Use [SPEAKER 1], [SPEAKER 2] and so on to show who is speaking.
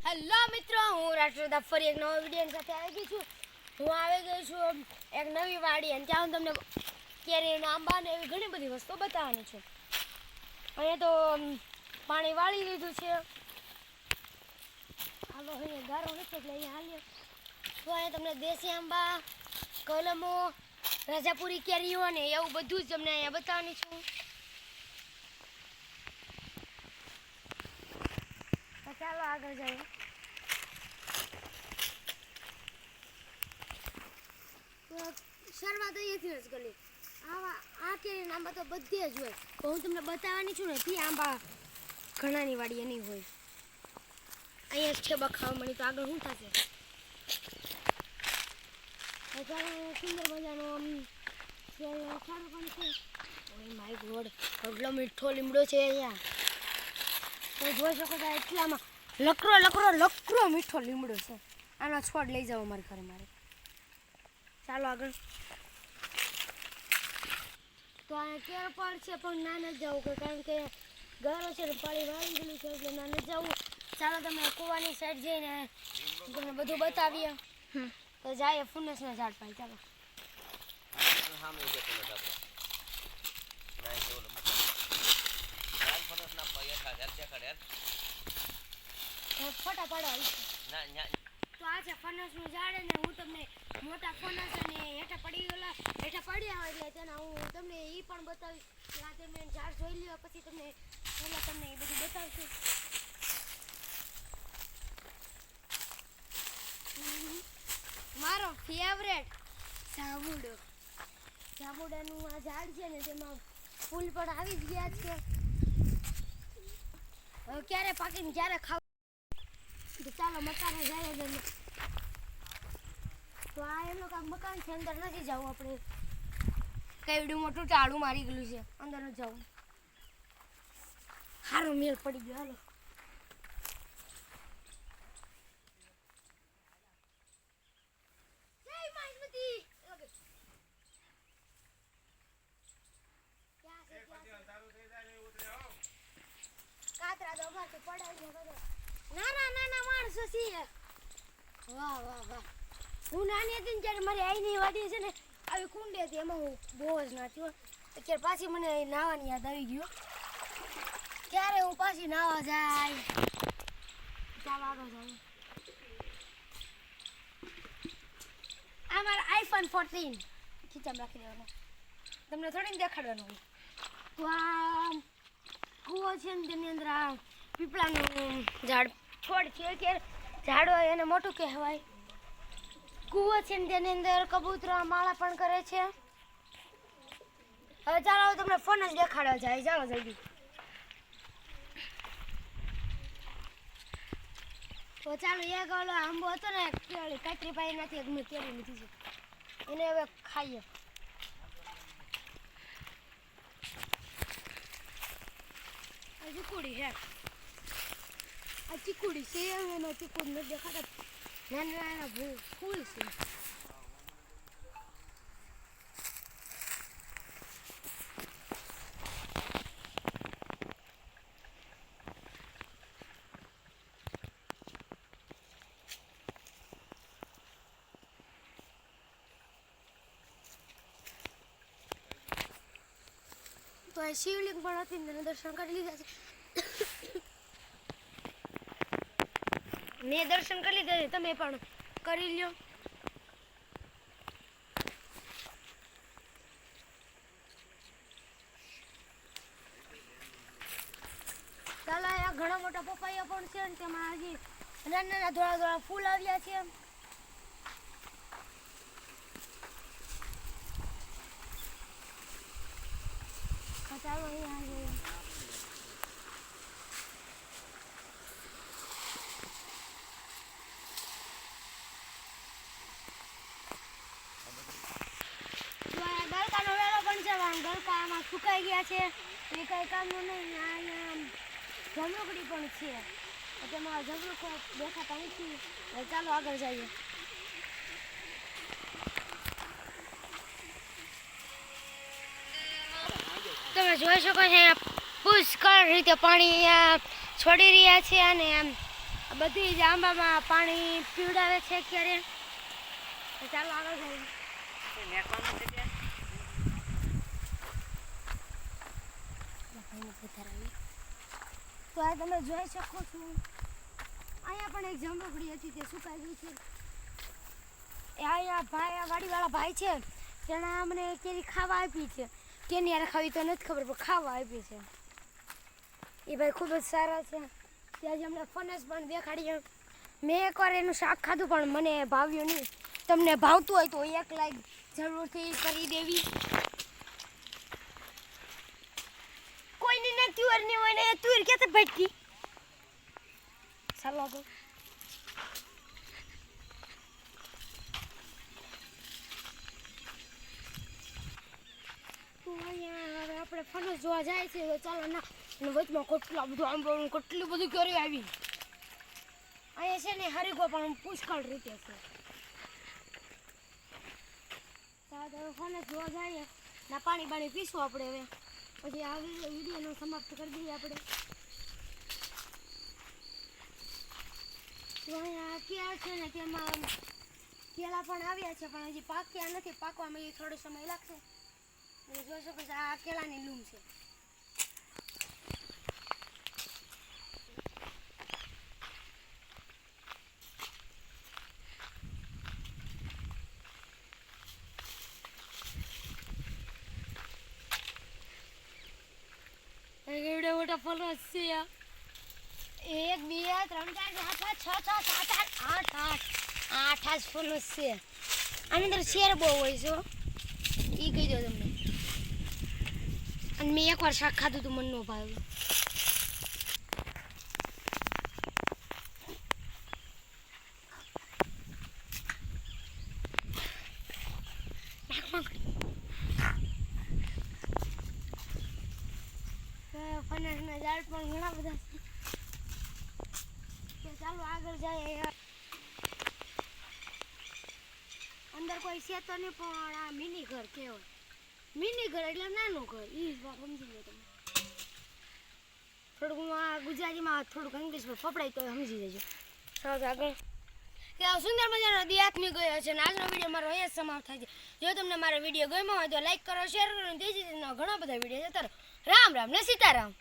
[SPEAKER 1] Hello મિત્રો, હું રાષ્ટ્રદા ફરી એક નવા વિડીયો સાથે આવી ગઈ છું. હું આવી ગઈ છું એક નવી વાડી અને ત્યાં હું તમને કેરીના આંબા ને એવી ઘણી બધી વસ્તુઓ બતાવવાની છું. અહીંયા તો પાણી વાળી લીધું છે. હાલો, અહીંયા ગારો નથી એટલે અહીંયા હાલ્યો તો અહીંયા તમને દેશી આંબા, કલમો, રાજાપુરી કેરીઓ ને એવું બધું જ તમને અહીંયા બતાવવાની છું. તો ચાલો આગળ જઈએ. શરૂઆત અહીંયાથી જ કરી. આ કેરીના આંબા તો બધે જ હોય, તો હું તમને બતાવવાની છું ને તે આંબા ઘણાની વાડી એની હોય. અહીંયા છે બખાવા મળી, તો આગળ શું થશે? સુંદર મજાનો સારું પણ છે. ઓય માય ગોડ, કેટલો મીઠો લીમડો છે અહીંયા. તો જોઈ શકો છો એટલામાં લકરો મીઠો લીમડો છે. આનો છોડ લઈ જાઓ અમારા ઘરે મારે. ચાલો આગળ. તો અહીંયા કેર પણ છે પણ ના નથી જવું, કારણ કે ગારો છે ને પાણી વાળી ગયેલું છે એટલે ના નથી જવું. ચાલો તમે કૂવાની સાઈડ જઈને તમને બધું બતાવીએ. તો જાય ફુનસના ઝાડ પાસે. ચાલો ફોટા પાડો. તો આ છે ફનસનું ઝાડ અને હું તમને મોટા ફનસ અને હેઠા પડ્યા હોય એટલે તેના હું તમને એ પણ બતાવીશ. આ તમે ઝાડ જોઈ લ્યો પછી તમને એ બધું બતાવશું. મારો ફેવરેટ જાંબુડાનું આ ઝાડ છે ને તેમાં ફૂલ પણ આવી જ ગયા છે. હવે ક્યારે પાકીને ક્યારે ખાવ. તો ચાલો મકાને જાય. તો આ એમ લોકો મકાન છે, અંદર નથી જવું આપણે. કેવડું મોટું ટાળું મારી ગયેલું છે, અંદર નથી જવું. સારો મેળ પડી ગયો. હાલો નાના માણસો છીએ. વાહ. હું નાની હતી ને ત્યારે મારી આઈની વાડી છે ને આવી કુંડી હતી, એમાં હું બહુ જ નાતી હોય. અત્યારે પાછી મને નાહવાની યાદ આવી ગયો. ક્યારે હું પાછી નાહવા જાય. ચાલો આગળ જાય. આ મારા આઈફોન 14 ખીચામાં રાખી દેવાનો, તમને થોડીને દેખાડવાનું હોય. તો આ કૂવો છે ને તેની અંદર આ પીપળાનું ઝાડ છોડ છે કે ઝાડ હોય એને મોટું કહેવાય. કૂવો છે ને તેની અંદર કબૂતરા માળા પણ કરે છે. હવે ચાલો તમને ફોન જ દેખાડવા જાય. ચાલો જલ્દી. તો ચાલો એક ઓલો આંબો હતો ને કેળી કાતરી પાઈ નથી, મેં કેરી લીધી છે એને હવે ખાઈએ. આ ચીકુડી છે, આ ચીકુડી છે એનો ચીકુડ નથી દેખાતા. નાના ફૂલ છે. તો આ શિવલિંગ પણ હતી ને દર્શન કરી લીધા છે. મેં દર્શન કરી લીધા છે, તમે પણ કરી લ્યો. ચાલો આ ઘણા મોટા પપાયા પણ છે ને તેમાં હજી નાના ધોળા ફૂલ આવ્યા છે. ચાલો અહીંયા જઈએ. ગલકાનો વેલો પણ છે, ગલકા આમાં સુકાઈ ગયા છે, એ કઈ કામનું નહીં. જમરૂકડી પણ છે, તેમાં જમરૂકો દેખાતા નથી. ચાલો આગળ જઈએ. તમે જોઈ શકો છો પુષ્કળ રીતે પાણી છોડી રહ્યા છે અને આ બધી જ આંબામાં પાણી પીવડાવે છે ક્યારે. તો ચાલો આગળ જઈએ. તો આ તમે જોઈ શકો છો અહીંયા પણ એક જાંબુકડી હતી તે સુકાઈ ગઈ છે. એ અહીંયા ભાઈ વાડીવાળા ભાઈ છે તેણે અમને કેરી ખાવા આપી છે. કેની યાર ખાવી તો નથી ખબર પણ ખાવા આપી છે. એ ભાઈ ખૂબ જ સારા છે. ત્યાં જ અમને ફનસ પણ દેખાડીએ. મેં એકવાર એનું શાક ખાધું પણ મને ભાવ્યું નહીં. તમને ભાવતું હોય તો એક લાઈક જરૂરથી કરી દેવી. કોઈની ને તુવેર નહીં હોય ને એ તુવેર ક્યાંથી ભટકી. ચાલો આગળ. અહીંયા હવે આપણે ફનસ જોવા જાય છે તો ચાલો ના. અને વચમાં કેટલા બધું આંબો કેટલી બધી કેરી આવી. અહીંયા છે ને હરીગો પણ પુષ્કળ રીતે છે. હવે ફનસ જોવા જઈએ ના પાણી પીશું આપણે હવે. પછી આ વિડીયોનો સમાપ્ત કરી દઈએ આપણે. તો અહીંયા કેળા છે ને તેમાં કેળા પણ આવ્યા છે પણ હજી પાક્યા નથી. પાકવામાં એ થોડો સમય લાગશે. અને જોઈ શકો છો આ કેળાની લૂમ છે. એવડે મોટા ફનસ છે. 1 2 3 4 5 6 7 8 જ ફનસ છે. આની અંદર શેર બહુ હોય છે એ કહી દો તમને. અને મેં એકવાર શાક ખાધું હતું મને ન ભાવ્યું. ફનસના ઝાડ પણ ઘણા બધા છે. તો ચાલો આગળ જાય. અંદર કોઈ છે તો નહીં પણ આ મિની ઘર કહેવાય. મિની ઘર એટલે નાનું ઘર. એ વાત સમજી લો તમે. થોડુંક આ ગુજરાતીમાં થોડુંક ઇંગ્લિશમાં ફફડાય તો સમજી જજો. ચાલો આગળ. કે આ સુંદર મજાનો દિયાત્મી ગયો છે અને આજનો વિડીયો મારો અહીંયા સમાપ્ત થાય છે. જો તમને મારો વિડીયો ગમ્યો હોય તો લાઈક કરો, શેર કરો અને તેજી રીતના ઘણા બધા વિડીયો છે. રામ રામ ને સીતારામ.